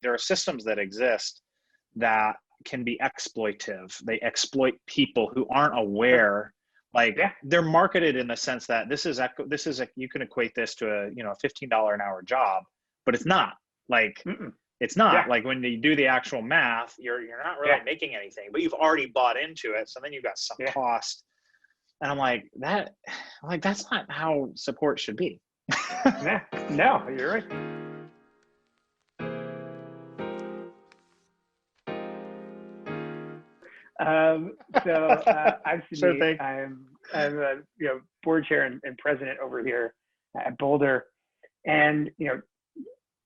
there are systems that exist that can be exploitive. They exploit people who aren't aware. Like they're marketed in the sense that you can equate this to a $15 an hour job, but it's not. Like it's not. Like when you do the actual math, you're not really making anything, but you've already bought into it. So then you've got some cost. And I'm like, that's not how support should be. No, you're right. I'm Suneet. I'm a board chair and president over here at Boulder, and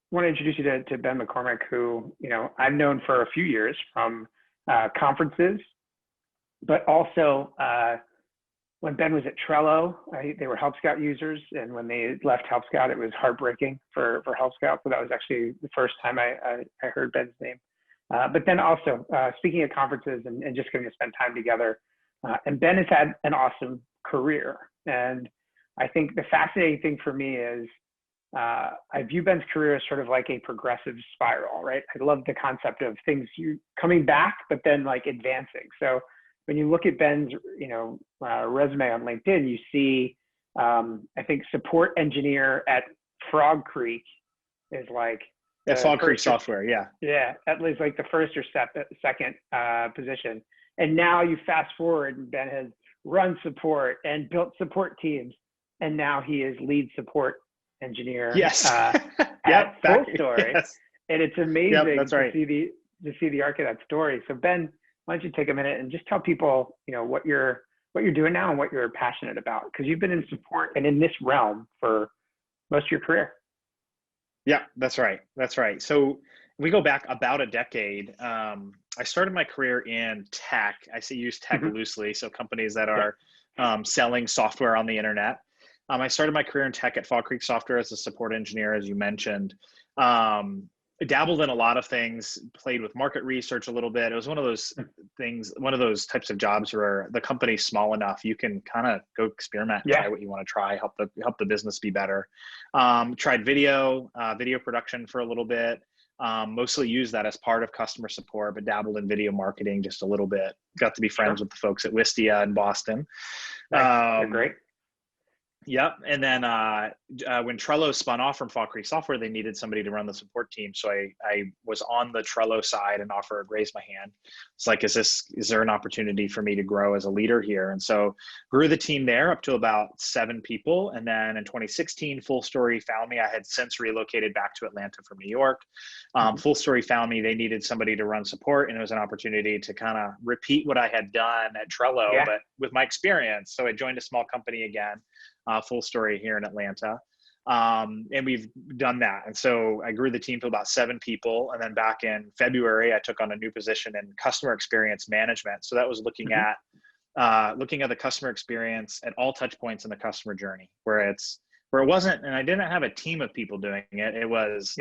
want to introduce you to Ben McCormick, who I've known for a few years from conferences, but also when Ben was at Trello, they were Help Scout users, and when they left Help Scout, it was heartbreaking for Help Scout. So that was actually the first time I heard Ben's name. But then also speaking at conferences and just getting to spend time together. And Ben has had an awesome career. And I think the fascinating thing for me is I view Ben's career as sort of like a progressive spiral, right? I love the concept of things coming back, but then like advancing. So when you look at Ben's resume on LinkedIn, you see, I think support engineer at Frog Creek is like, yeah, Frog Creek Software, yeah. Yeah, at least like the first or second position. And now you fast forward, and Ben has run support and built support teams, and now he is lead support engineer. Yes. At FullStory. Yes. And it's amazing to see the arc of that story. So Ben, why don't you take a minute and just tell people, what you're doing now and what you're passionate about, because you've been in support and in this realm for most of your career. Yeah, that's right. That's right. So we go back about a decade. I started my career in tech. I use tech loosely. So companies that are selling software on the internet. I started my career in tech at Frog Creek Software as a support engineer, as you mentioned. I dabbled in a lot of things, played with market research a little bit. It was one of those things, one of those types of jobs where the company's small enough, you can kind of go experiment, try what you want to try, help the business be better. Tried video production for a little bit. Mostly used that as part of customer support, but dabbled in video marketing just a little bit. Got to be friends with the folks at Wistia in Boston. They're great. Yep. And then when Trello spun off from Frog Creek Software, they needed somebody to run the support team. So I was on the Trello side and raised my hand. It's like, is there an opportunity for me to grow as a leader here? And so grew the team there up to about 7 people. And then in 2016, FullStory found me. I had since relocated back to Atlanta from New York. FullStory found me. They needed somebody to run support, and it was an opportunity to kind of repeat what I had done at Trello, but with my experience. So I joined a small company again. FullStory here in Atlanta. And we've done that. And so I grew the team to about 7 people. And then back in February, I took on a new position in customer experience management. So that was looking at the customer experience at all touch points in the customer journey, where it wasn't, and I didn't have a team of people doing it. It was,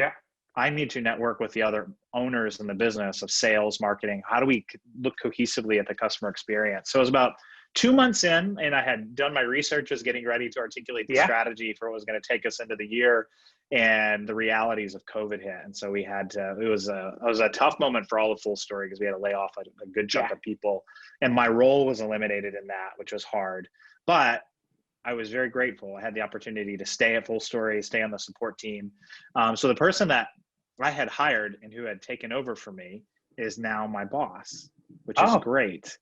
I need to network with the other owners in the business of sales, marketing. How do we look cohesively at the customer experience? So it was about 2 months in, and I had done my research, was getting ready to articulate the strategy for what was going to take us into the year, and the realities of COVID hit. And so we had to, it was a tough moment for all of FullStory, because we had to lay off a good chunk of people, and my role was eliminated in that, which was hard. But I was very grateful. I had the opportunity to stay at FullStory, stay on the support team. So the person that I had hired and who had taken over for me is now my boss, which is great.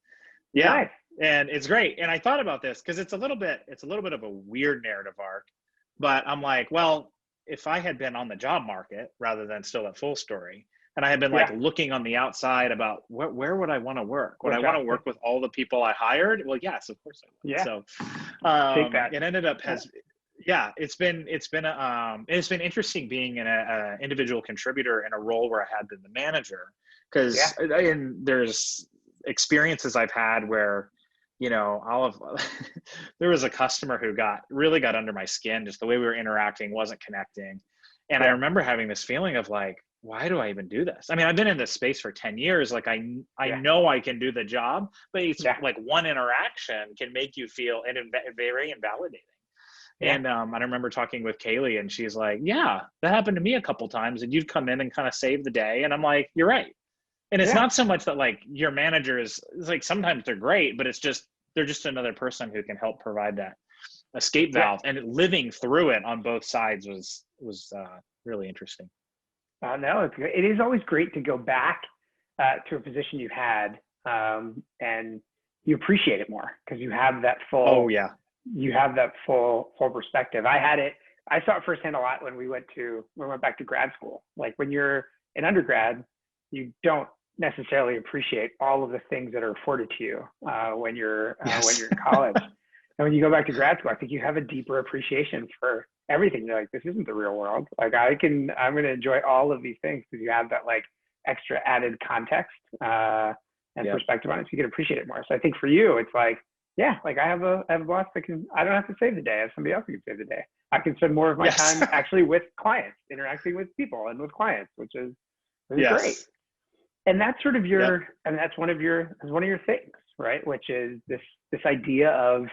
Yeah. Nice. And it's great. And I thought about this because it's a little bit of a weird narrative arc, but I'm like, well, if I had been on the job market rather than still at FullStory, and I had been like looking on the outside about where would I want to work? Would I want to work with all the people I hired? Well, yes, of course I would. Yeah. So it ended up it's been interesting being an individual contributor in a role where I had been the manager, because there's experiences I've had where, there was a customer who really got under my skin. Just the way we were interacting wasn't connecting. And I remember having this feeling of like, why do I even do this? I mean, I've been in this space for 10 years. Like I know I can do the job, but it's like one interaction can make you feel very invalidating. Yeah. And I remember talking with Kaylee, and she's like, yeah, that happened to me a couple times, and you'd come in and kind of save the day. And I'm like, you're right. And it's Yeah. not so much that like your manager is like, sometimes they're great, but it's just, they're just another person who can help provide that escape valve. And living through it on both sides was really interesting. No, it is always great to go back to a position you had, and you appreciate it more because you have that full. Oh yeah. You have that full perspective. I saw it firsthand a lot when we went back to grad school. Like when you're an undergrad, you don't necessarily appreciate all of the things that are afforded to you when you're in college. And when you go back to grad school, I think you have a deeper appreciation for everything. You're like, this isn't the real world. Like I'm going to enjoy all of these things because you have that like extra added context and perspective on it. So you can appreciate it more. So I think for you, it's like, yeah, like I have a boss that I don't have to save the day. I have somebody else who can save the day. I can spend more of my time actually with clients, interacting with people and with clients, which is great. And that's sort of and that's one of your things, right? Which is this idea of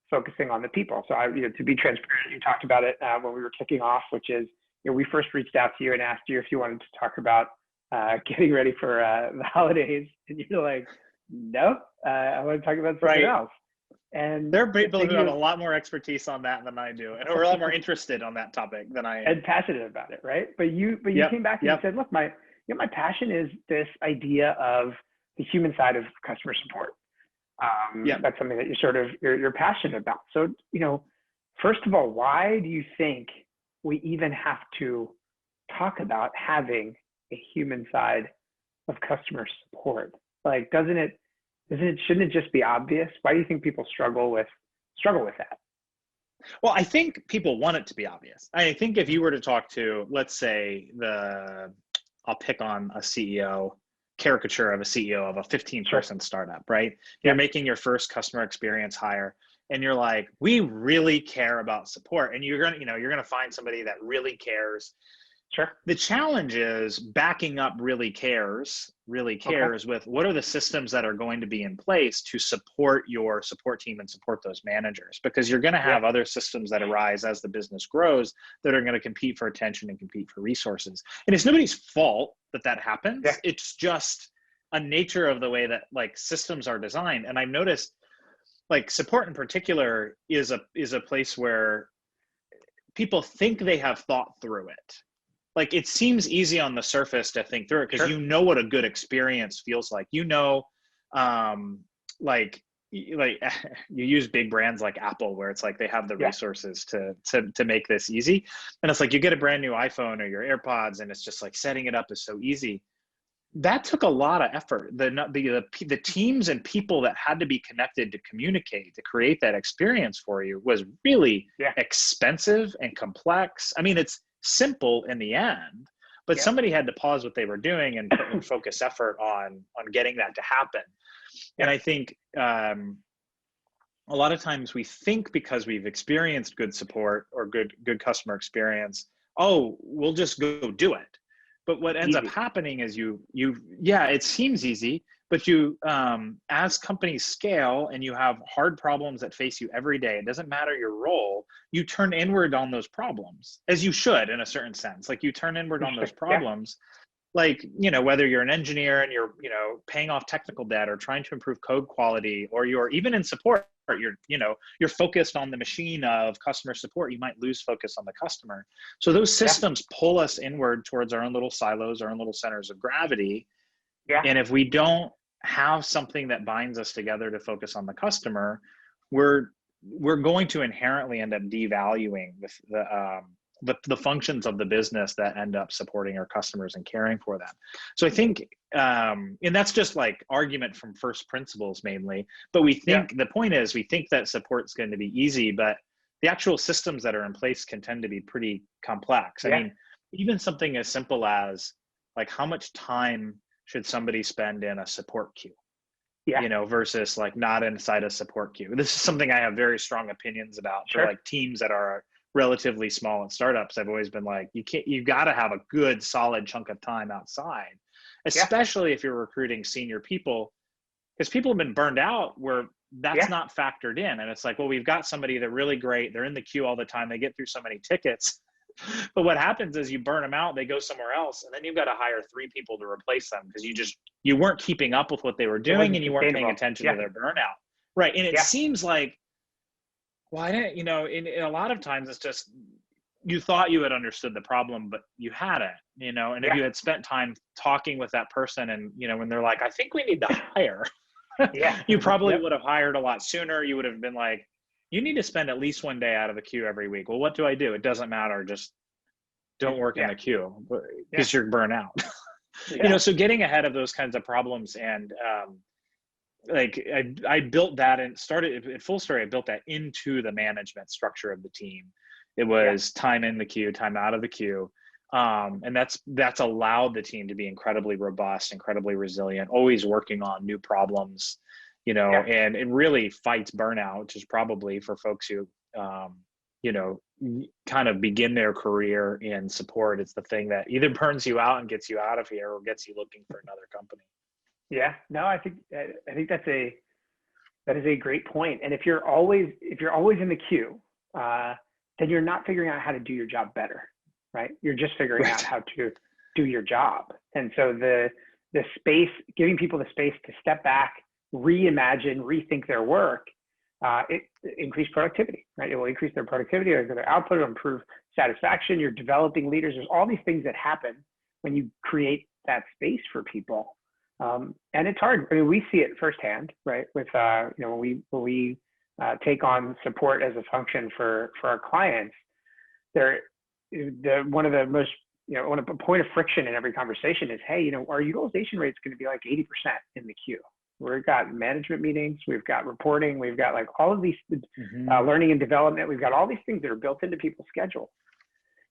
focusing on the people. So to be transparent, you talked about it when we were kicking off, which is, we first reached out to you and asked you if you wanted to talk about getting ready for the holidays, and you're like, no, I want to talk about something else. And there are people who have a lot more expertise on that than I do, and are a lot more interested on that topic than I am. And passionate about it, right? But you came back and you said, look, my passion is this idea of the human side of customer support. That's something that you're passionate about. So, first of all, why do you think we even have to talk about having a human side of customer support? Like, shouldn't it just be obvious? Why do you think people struggle with that? Well, I think people want it to be obvious. I think if you were to talk to, let's say I'll pick on a CEO, caricature of a CEO of a 15-person startup, right? You're making your first customer experience hire, and you're like, we really care about support. And you're gonna find somebody that really cares. Sure. The challenge is backing up really cares with what are the systems that are going to be in place to support your support team and support those managers, because you're going to have other systems that arise as the business grows that are going to compete for attention and compete for resources. And it's nobody's fault that happens. Yeah. It's just a nature of the way that like systems are designed. And I've noticed like support in particular is a place where people think they have thought through it. Like it seems easy on the surface to think through it because you know what a good experience feels like. Like you use big brands like Apple, where it's like they have the resources to make this easy. And it's like you get a brand new iPhone or your AirPods, and it's just like setting it up is so easy. That took a lot of effort. The teams and people that had to be connected to communicate, to create that experience for you was really expensive and complex. I mean, it's simple in the end, but somebody had to pause what they were doing and put in focus effort on getting that to happen. And I think a lot of times we think because we've experienced good support or good customer experience, we'll just go do it. But what ends up happening is it seems easy, but you, as companies scale and you have hard problems that face you every day, it doesn't matter your role, you turn inward on those problems, as you should in a certain sense. Like you turn inward on those problems, like, whether you're an engineer and you're, paying off technical debt or trying to improve code quality, or you're even in support, you're focused on the machine of customer support, you might lose focus on the customer. So those systems pull us inward towards our own little silos, our own little centers of gravity. And if we don't have something that binds us together to focus on the customer, we're going to inherently end up devaluing the functions of the business that end up supporting our customers and caring for them. So I think, and that's just like argument from first principles mainly, but we think the point is we think that support's going to be easy, but the actual systems that are in place can tend to be pretty complex. I mean, even something as simple as like how much time should somebody spend in a support queue? Versus like not inside a support queue. This is something I have very strong opinions about for like teams that are relatively small and startups. I've always been like, you got to have a good solid chunk of time outside, especially if you're recruiting senior people, because people have been burned out where that's not factored in. And it's like, well, we've got somebody that's really great. They're in the queue all the time. They get through so many tickets. But what happens is you burn them out, they go somewhere else, and then you've got to hire 3 people to replace them because you weren't keeping up with what they were doing and you weren't paying attention to their burnout. Right. And it seems like, well, I didn't, in a lot of times it's just, you thought you had understood the problem, but you hadn't, and if you had spent time talking with that person and, when they're like, I think we need to hire, you probably would have hired a lot sooner. You would have been like, you need to spend at least 1 day out of the queue every week. Well, what do I do? It doesn't matter. Just don't work in the queue because you're burnt out. So getting ahead of those kinds of problems. And I built that and started at Full Story. I built that into the management structure of the team. It was time in the queue, time out of the queue. And that's allowed the team to be incredibly robust, incredibly resilient, always working on new problems, and it really fights burnout, which is probably for folks who, kind of begin their career in support. It's the thing that either burns you out and gets you out of here or gets you looking for another company. Yeah, no, I think that is a great point. And if you're always in the queue, then you're not figuring out how to do your job better, right? You're just figuring out how to do your job. And so the space, giving people the space to step back, reimagine, rethink their work, it increase productivity, right? It will increase their productivity, or their output, it'll improve satisfaction. You're developing leaders. There's all these things that happen when you create that space for people. And it's hard. I mean, we see it firsthand, right? With, when we take on support as a function for our clients, one of the most, one of the point of friction in every conversation is, hey, our utilization rate is going to be like 80% in the queue. We've got management meetings, we've got reporting, we've got like all of these learning and development. We've got all these things that are built into people's schedule.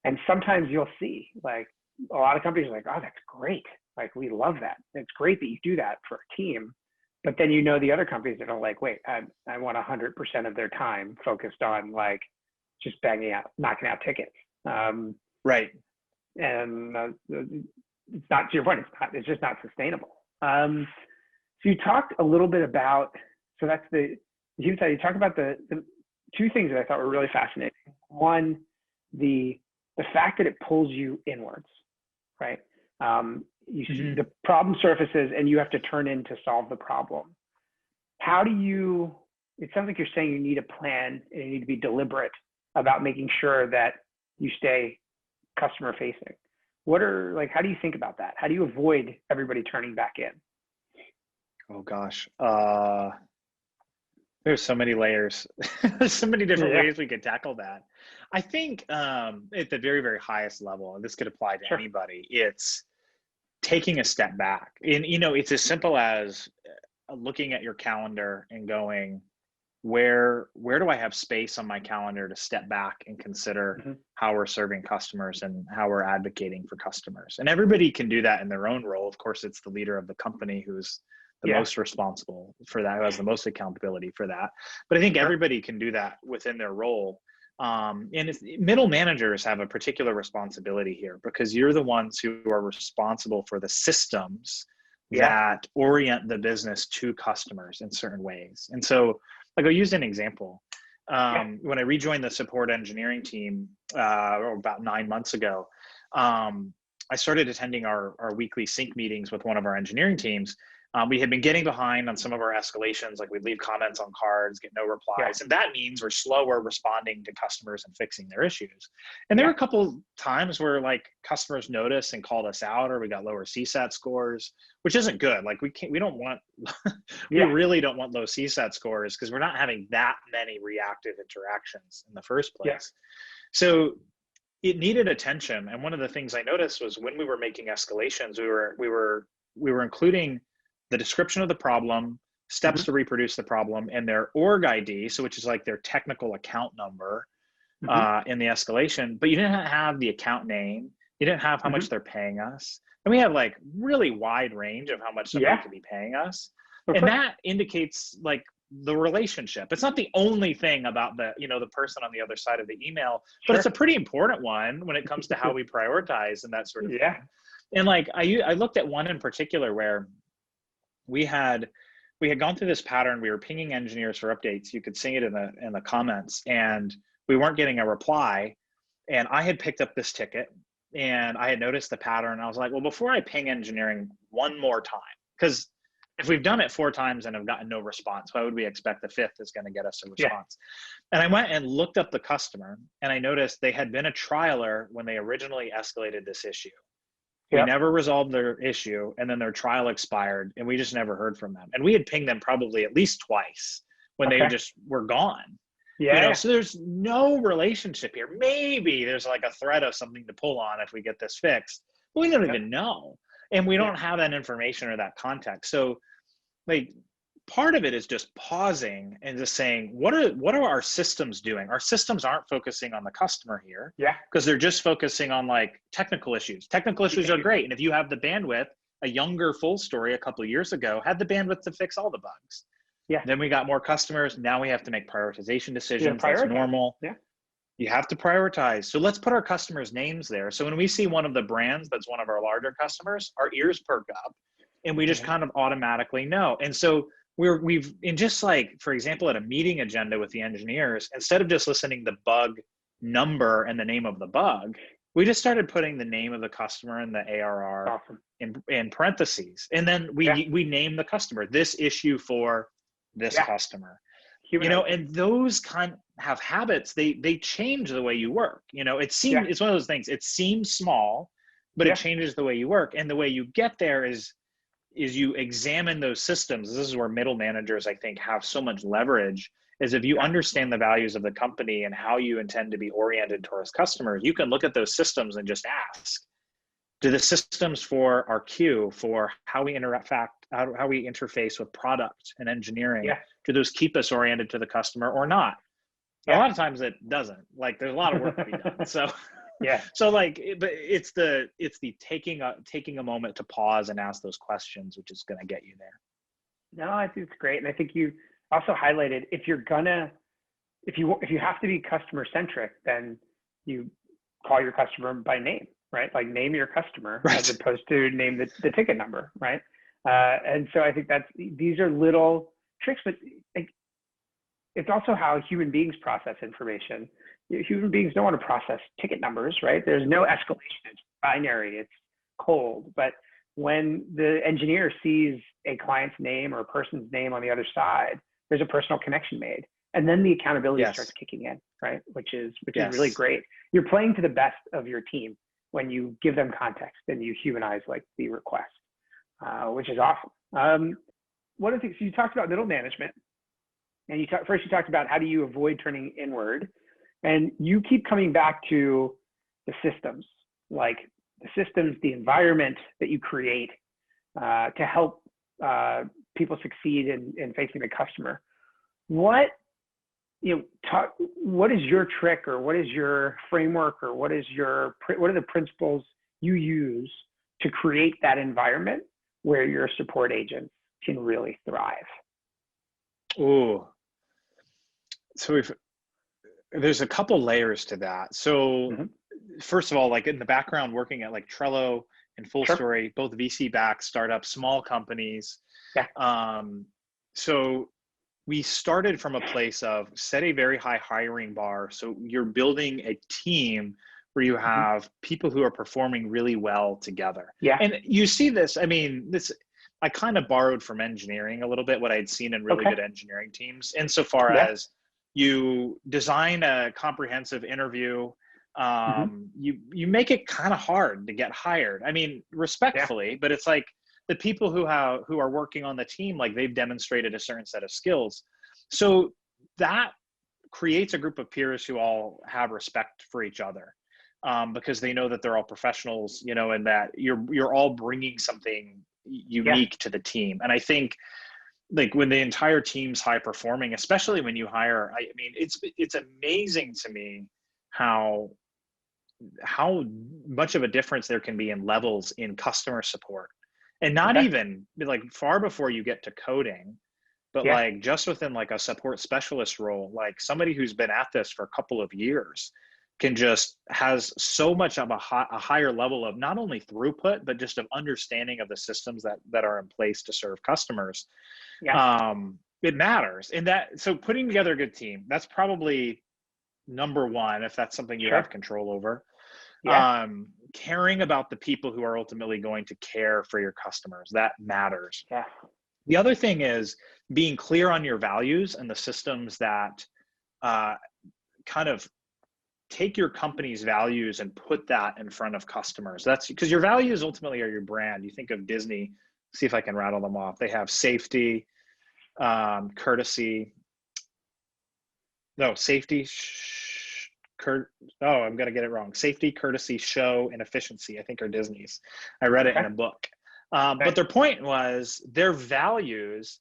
And sometimes you'll see like a lot of companies are like, oh, that's great. Like, we love that. It's great that you do that for a team. But then, the other companies that are like, wait, I want 100% of their time focused on like just knocking out tickets. Right. And it's not, to your point, it's just not sustainable. So you talked a little bit about, so that's you talked about the 2 things that I thought were really fascinating. One, the fact that it pulls you inwards, right? You see the problem surfaces and you have to turn in to solve the problem. It sounds like you're saying you need a plan and you need to be deliberate about making sure that you stay customer facing. How do you think about that? How do you avoid everybody turning back in? Oh gosh. There's so many layers. There's so many different ways we could tackle that. I think at the very, very highest level, and this could apply to anybody, it's taking a step back. And, it's as simple as looking at your calendar and going, where do I have space on my calendar to step back and consider how we're serving customers and how we're advocating for customers? And everybody can do that in their own role. Of course, it's the leader of the company who's the most responsible for that, who has the most accountability for that. But I think everybody can do that within their role. And middle managers have a particular responsibility here because you're the ones who are responsible for the systems that orient the business to customers in certain ways. And so, like, I'll use an example. When I rejoined the support engineering team about 9 months ago, I started attending our weekly sync meetings with one of our engineering teams. We had been getting behind on some of our escalations, like we'd leave comments on cards, get no replies. And that means we're slower responding to customers and fixing their issues. And there were a couple times where like customers noticed and called us out, or we got lower CSAT scores, which isn't good. Like we don't want, we really don't want low CSAT scores because we're not having that many reactive interactions in the first place. So it needed attention. And one of the things I noticed was when we were making escalations, we were including the description of the problem, steps to reproduce the problem, and their org ID, so which is like their technical account number in the escalation, but you didn't have the account name, you didn't have how much they're paying us. And we have like really wide range of how much somebody could be paying us. And that indicates like the relationship. It's not the only thing about the person on the other side of the email, but it's a pretty important one when it comes to how we prioritize and that sort of thing. And like I looked at one in particular where we had we had gone through this pattern. We were pinging engineers for updates. You could see it in the comments, and we weren't getting a reply. And I had picked up this ticket, and I had noticed the pattern. I was like, well, before I ping engineering one more time, because if we've done it 4 times and have gotten no response, why would we expect the 5th is going to get us a response? And I went and looked up the customer, and I noticed they had been a trialer when they originally escalated this issue. We never resolved their issue, and then their trial expired, and we just never heard from them. And we had pinged them probably at least twice when they just were gone. So there's no relationship here. Maybe there's like a thread of something to pull on if we get this fixed, but we don't even know. And we don't have that information or that context. So like part of it is just pausing and just saying, what are our systems doing? Our systems aren't focusing on the customer here. Because they're just focusing on like technical issues. Technical issues are great. And if you have the bandwidth, a younger Full Story a couple of years ago had the bandwidth to fix all the bugs. Then we got more customers. Now we have to make prioritization decisions. That's normal. You have to prioritize. So let's put our customers' names there. So when we see one of the brands that's one of our larger customers, our ears perk up and we just kind of automatically know. And so we've in just like, for example, at a meeting agenda with the engineers, instead of just listening the bug number and the name of the bug, we just started putting the name of the customer and the ARR in parentheses. And then we name the customer, this issue for this customer. And those kind have habits, they change the way you work. It's one of those things, it seems small, but it changes the way you work. And the way you get there is you examine those systems. This is where middle managers, I think, have so much leverage, is if you understand the values of the company and how you intend to be oriented towards customers, you can look at those systems and just ask, do the systems for our queue, for how we how we interface with product and engineering, do those keep us oriented to the customer or not? A lot of times it doesn't. Like there's a lot of work to be done. So so like, but it's the taking a moment to pause and ask those questions, which is going to get you there. No, I think it's great. And I think you also highlighted, if you have to be customer centric, then you call your customer by name, right? Like name your customer as opposed to name the ticket number, right? And so I think these are little tricks, but it's also how human beings process information. Human beings don't want to process ticket numbers, right? There's no escalation. It's binary. It's cold. But when the engineer sees a client's name or a person's name on the other side, there's a personal connection made, and then the accountability starts kicking in, right? Which is really great. You're playing to the best of your team when you give them context and you humanize like the request, which is awesome. One of the things you talked about, middle management, and first you talked about how do you avoid turning inward, and you keep coming back to the systems, like the systems, the environment that you create to help people succeed in facing the customer. What is your trick, or what is your framework, or what are the principles you use to create that environment where your support agents can really thrive? Oh, so there's a couple layers to that. So first of all, like in the background, working at like Trello and Full Story, both VC-backed startups, small companies. So we started from a place of set a very high hiring bar. So you're building a team where you have people who are performing really well together. And you see this, I kind of borrowed from engineering a little bit, what I'd seen in really good engineering teams, insofar as you design a comprehensive interview, you make it kind of hard to get hired. Respectfully, but it's like the people who are working on the team, like they've demonstrated a certain set of skills. So that creates a group of peers who all have respect for each other, because they know that they're all professionals, and that you're all bringing something unique to the team. And I think like when the entire team's high performing, especially when you hire, it's amazing to me how much of a difference there can be in levels in customer support, and not even like far before you get to coding, but like just within like a support specialist role, like somebody who's been at this for a couple of years, can just has so much of a higher level of not only throughput, but just of understanding of the systems that are in place to serve customers. Yeah. It matters. And that, so putting together a good team, that's probably number one, if that's something you have control over. Yeah. Caring about the people who are ultimately going to care for your customers, that matters. Yeah. The other thing is being clear on your values and the systems that kind of take your company's values and put that in front of customers. That's because your values ultimately are your brand. You think of Disney, see if I can rattle them off. They have safety, courtesy, no, safety, I'm going to get it wrong. Safety, courtesy, show, and efficiency, I think, are Disney's. I read it in a book. But their point was their values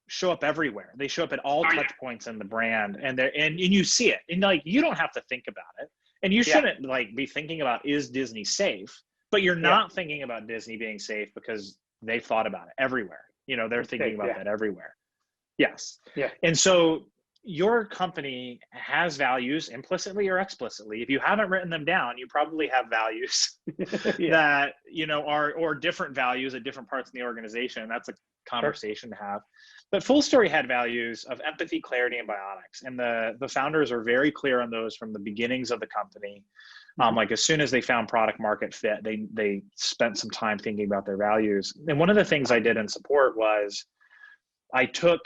show up everywhere. They show up at all touch points in the brand, and you see it. And like, you don't have to think about it. And you shouldn't like be thinking about, is Disney safe? But you're not thinking about Disney being safe because they've thought about it everywhere. You know, they're thinking about that everywhere. Yes. Yeah. And so your company has values implicitly or explicitly. If you haven't written them down, you probably have values that, you know, or different values at different parts of the organization. That's a conversation to have. But Full Story had values of empathy, clarity, and bionics. And the founders are very clear on those from the beginnings of the company. Like as soon as they found product market fit, they spent some time thinking about their values. And one of the things I did in support was I took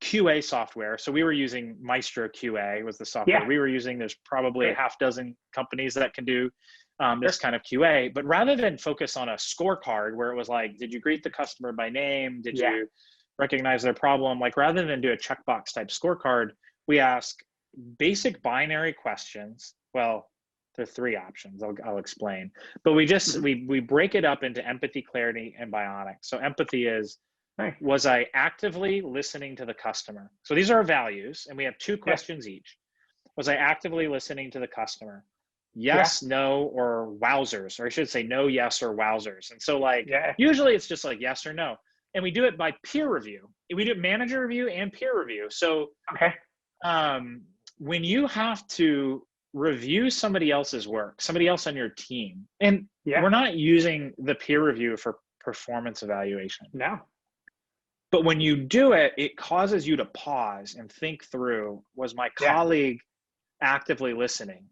QA software. So we were using Maestro QA was the software we were using. There's probably a half dozen companies that can do this kind of QA, but rather than focus on a scorecard where it was like, did you greet the customer by name? Did you recognize their problem? Like rather than do a checkbox type scorecard, we ask basic binary questions. Well, there are three options. I'll explain, but we break it up into empathy, clarity, and bionics. So empathy is, was I actively listening to the customer? So these are our values, and we have two questions each. Was I actively listening to the customer? Yes, no, or wowzers, or I should say no, yes, or wowzers. And so like, usually it's just like yes or no. And we do it by peer review. We do manager review and peer review. So when you have to review somebody else's work, somebody else on your team, and we're not using the peer review for performance evaluation. No. But when you do it, it causes you to pause and think through, was my colleague actively listening?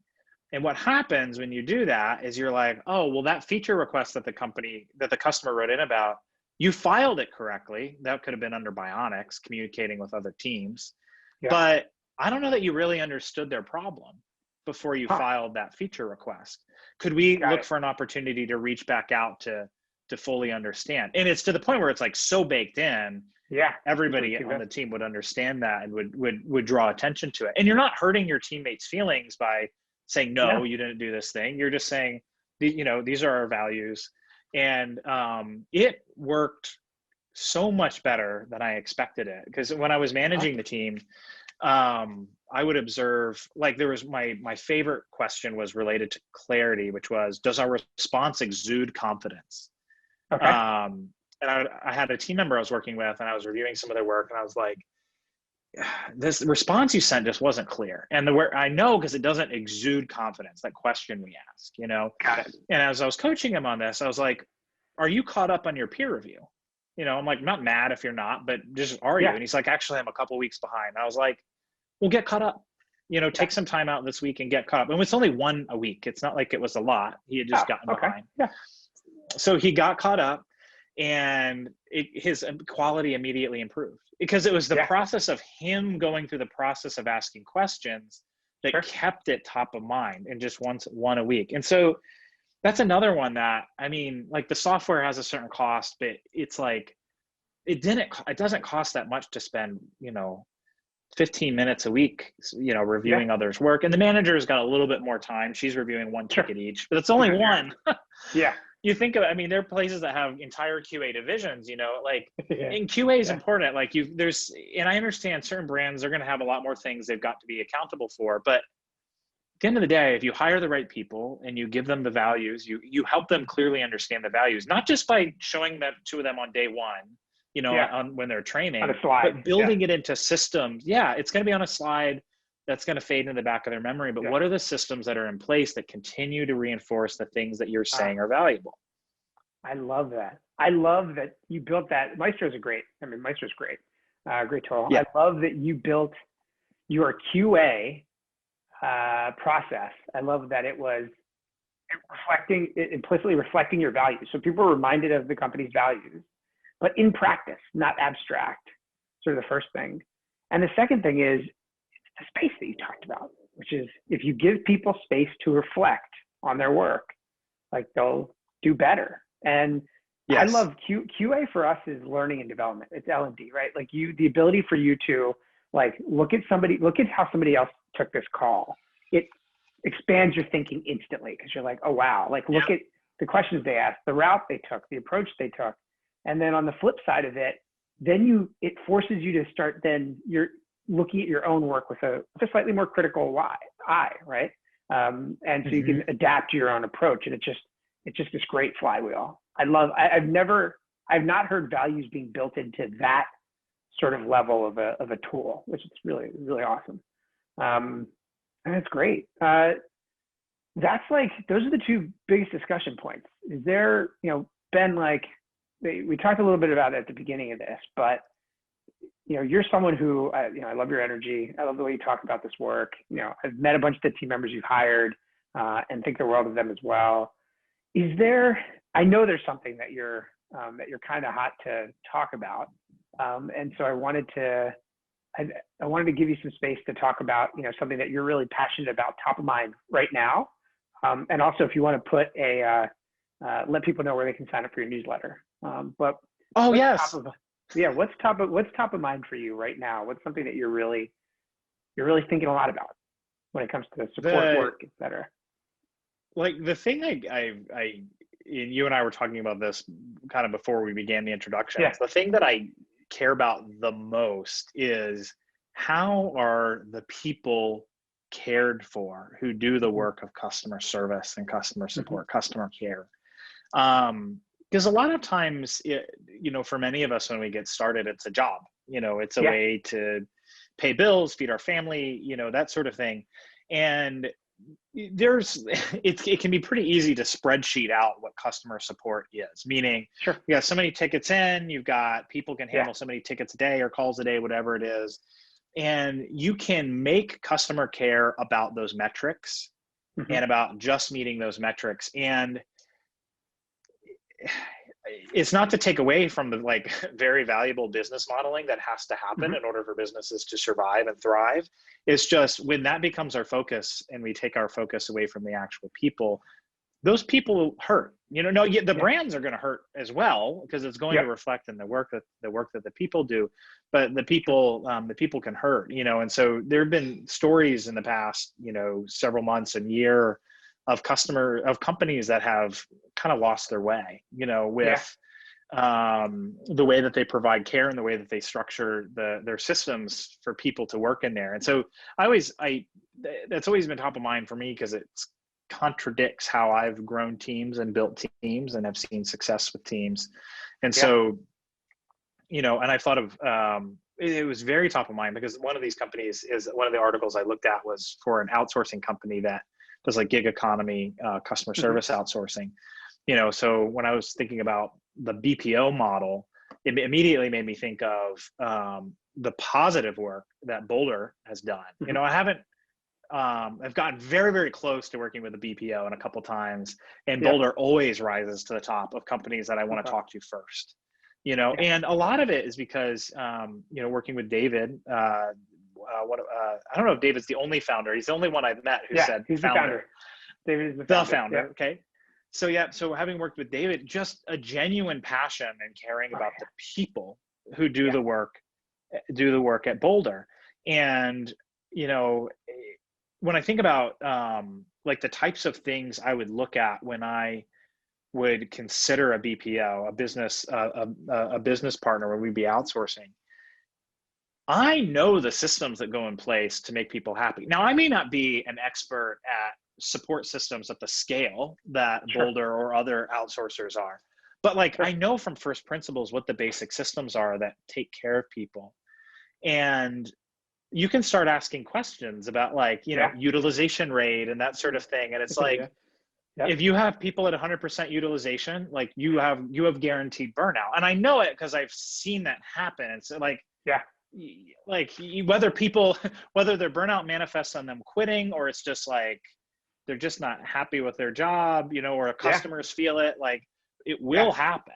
And what happens when you do that is you're like, oh, well, that feature request that the customer wrote in about, you filed it correctly. That could have been under Bionics, communicating with other teams. But I don't know that you really understood their problem before you filed that feature request. Could we look for an opportunity to reach back out to fully understand? And it's to the point where it's like so baked in, everybody on the team would understand that and would draw attention to it. And you're not hurting your teammates' feelings by saying, no, you didn't do this thing. You're just saying, you know, these are our values. And it worked so much better than I expected it. Because when I was managing the team, I would observe, like there was my favorite question was related to clarity, which was, does our response exude confidence? And I had a team member I was working with, and I was reviewing some of their work, and I was like, this response you sent just wasn't clear. And I know, because it doesn't exude confidence, that question we ask, you know? And as I was coaching him on this, I was like, are you caught up on your peer review? You know, I'm like, not mad if you're not, but just, are you? And he's like, actually, I'm a couple weeks behind. I was like, well, get caught up, you know, take some time out this week and get caught up. And it's only one a week. It's not like it was a lot. He had just gotten behind. So he got caught up, and his quality immediately improved, because it was the process of him going through the process of asking questions that kept it top of mind, and just one a week. And so that's another one that, I mean, like the software has a certain cost, but it's like, it doesn't cost that much to spend, you know, 15 minutes a week, you know, reviewing others' work. And the manager's got a little bit more time. She's reviewing one ticket each, but it's only one. You think of it, I mean, there are places that have entire QA divisions, you know, like, and QA is important. Like and I understand certain brands are going to have a lot more things they've got to be accountable for, but at the end of the day, if you hire the right people and you give them the values, you help them clearly understand the values, not just by showing them to them on day one, you know, when they're training, on a slide, but building it into systems. It's going to be on a slide. that's going to fade in the back of their memory. But Yeah. what are the systems that are in place that continue to reinforce the things that you're saying are valuable? I love that. I love that you built that. Maestro's great tool. Yeah. I love that you built your QA process. I love that it was implicitly reflecting your values. So people were reminded of the company's values, but in practice, not abstract. Sort of the first thing. And the second thing is the space that you talked about, which is if you give people space to reflect on their work, like they'll do better. And yes. I love QA for us is learning and development. It's L&D, right? Like the ability for you to like look at how somebody else took this call. It expands your thinking instantly because you're like, oh wow, like look at the questions they asked, the route they took, the approach they took. And then on the flip side of it, it forces you to start, then you're looking at your own work with a slightly more critical eye, right? And so you can adapt your own approach, and it's just this great flywheel. I've not heard values being built into that sort of level of a tool, which is really, really awesome. And it's great. That's like, those are the two biggest discussion points. Is there, Ben, like we talked a little bit about it at the beginning of this, but you're someone who, I love your energy. I love the way you talk about this work. I've met a bunch of the team members you've hired and think the world of them as well. I know there's something that you're kind of hot to talk about. And so I wanted to give you some space to talk about, something that you're really passionate about, top of mind right now. And also if you want to put let people know where they can sign up for your newsletter. But yes. What's top of mind for you right now? What's something that you're really thinking a lot about when it comes to support work, et cetera? Like the thing and you and I were talking about this kind of before we began the introduction. Yeah. The thing that I care about the most is how are the people cared for who do the work of customer service and customer support, customer care. Because a lot of times, for many of us, when we get started, it's a job, it's a way to pay bills, feed our family, that sort of thing. And it can be pretty easy to spreadsheet out what customer support is, meaning you got so many tickets in, you've got people can handle so many tickets a day or calls a day, whatever it is. And you can make customer care about those metrics and about just meeting those metrics. And it's not to take away from the very valuable business modeling that has to happen in order for businesses to survive and thrive. It's just when that becomes our focus and we take our focus away from the actual people, those people hurt. The brands are going to hurt as well because it's going to reflect in the work that the people do, but the people can hurt. And so there have been stories in the past, several months and year of companies that have kind of lost their way, with the way that they provide care and the way that they structure their systems for people to work in there. And so that's always been top of mind for me because it contradicts how I've grown teams and built teams and have seen success with teams. And so, and I thought of, it was very top of mind because one of these companies is one of the articles I looked at was for an outsourcing company that does like gig economy, customer service outsourcing, so when I was thinking about the BPO model, it immediately made me think of the positive work that Boulder has done. I've gotten very, very close to working with a BPO in a couple times, and Boulder always rises to the top of companies that I want to talk to first, and a lot of it is because, working with David, I don't know if David's the only founder. He's the only one I've met who said he's founder. The founder. David is the founder. Okay. So having worked with David, just a genuine passion and caring about the people who do the work at Boulder. And, when I think about the types of things I would look at when I would consider a BPO, a business partner when we'd be outsourcing, I know the systems that go in place to make people happy. Now, I may not be an expert at support systems at the scale that Boulder or other outsourcers are, but I know from first principles what the basic systems are that take care of people. And you can start asking questions about like, you know, utilization rate and that sort of thing. And it's like, if you have people at 100% utilization, like you have guaranteed burnout. And I know it because I've seen that happen. It's like, like whether their burnout manifests on them quitting, or it's just like, they're just not happy with their job, you know, or customers feel it, like it will happen.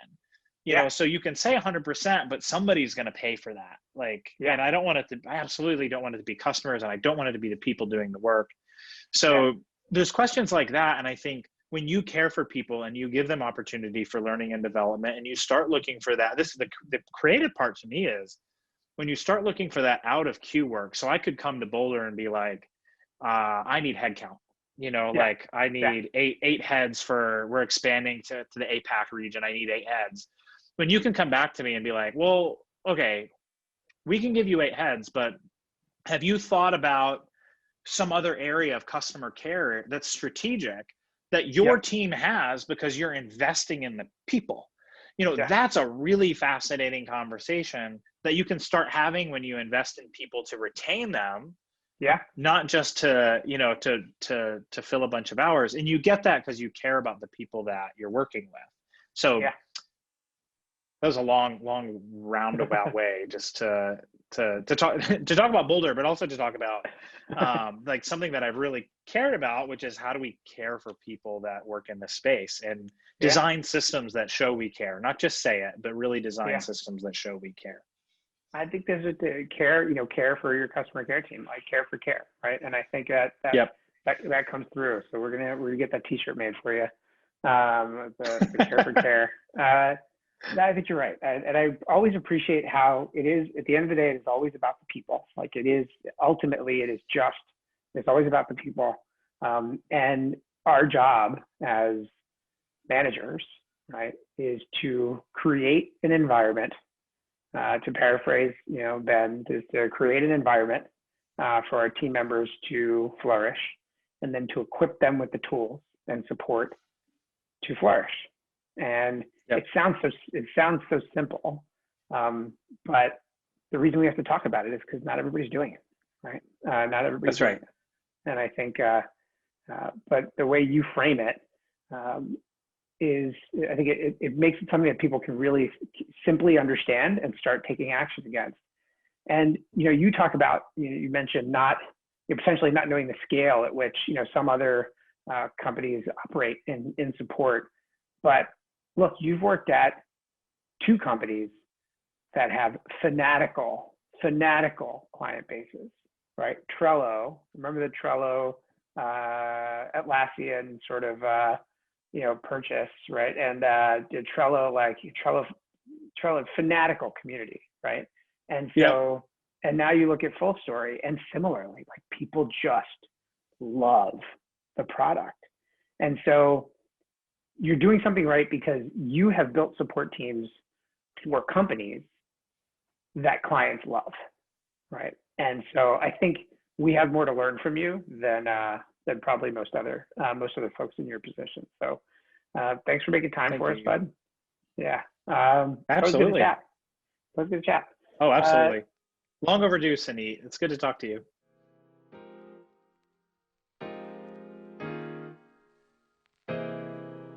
You know, so you can say 100%, but somebody's going to pay for that. Like, and I absolutely don't want it to be customers, and I don't want it to be the people doing the work. So there's questions like that. And I think when you care for people and you give them opportunity for learning and development, and you start looking for that, this is the creative part to me is when you start looking for that out of queue work. So I could come to Boulder and be like, I need headcount. You know, like I need eight heads we're expanding to the APAC region. I need 8 heads. When you can come back to me and be like, well, okay, we can give you 8 heads, but have you thought about some other area of customer care that's strategic that your team has because you're investing in the people? You know, that's a really fascinating conversation that you can start having when you invest in people to retain them. Not just to, you know, to fill a bunch of hours. And you get that because you care about the people that you're working with. So that was a long roundabout way just to talk about Boulder, but also to talk about like something that I've really cared about, which is how do we care for people that work in this space and design systems that show we care, not just say it, but really design systems that show we care. I think there's a care, you know, care for your customer care team, like care for care, right? And I think that comes through. So we're gonna get that T-shirt made for you, the care for care. I think you're right, and I always appreciate how it is. At the end of the day, it's always about the people. Like it is ultimately, it's always about the people. And our job as managers, right, is to create an environment. To paraphrase, you know, Ben, is to create an environment for our team members to flourish, and then to equip them with the tools and support to flourish. And it sounds so simple, but the reason we have to talk about it is because not everybody's doing it, right? Not everybody's doing it. And I think, but the way you frame it is, I think it makes it something that people can really simply understand and start taking action against. And, you know, you talk about, you mentioned potentially not knowing the scale at which, you know, some other companies operate in support. But look, you've worked at 2 companies that have fanatical client bases, right? Trello, remember the Trello Atlassian sort of, you know, purchase, right? And did Trello fanatical community, right? And so, and now you look at Full Story, and similarly, like people just love the product. And so you're doing something right because you have built support teams for companies that clients love, right? And so I think we have more to learn from you than probably most other folks in your position. So thanks for making time for us, bud. Yeah. Absolutely. That was a good chat. Oh, absolutely. Long overdue, Suneet. It's good to talk to you.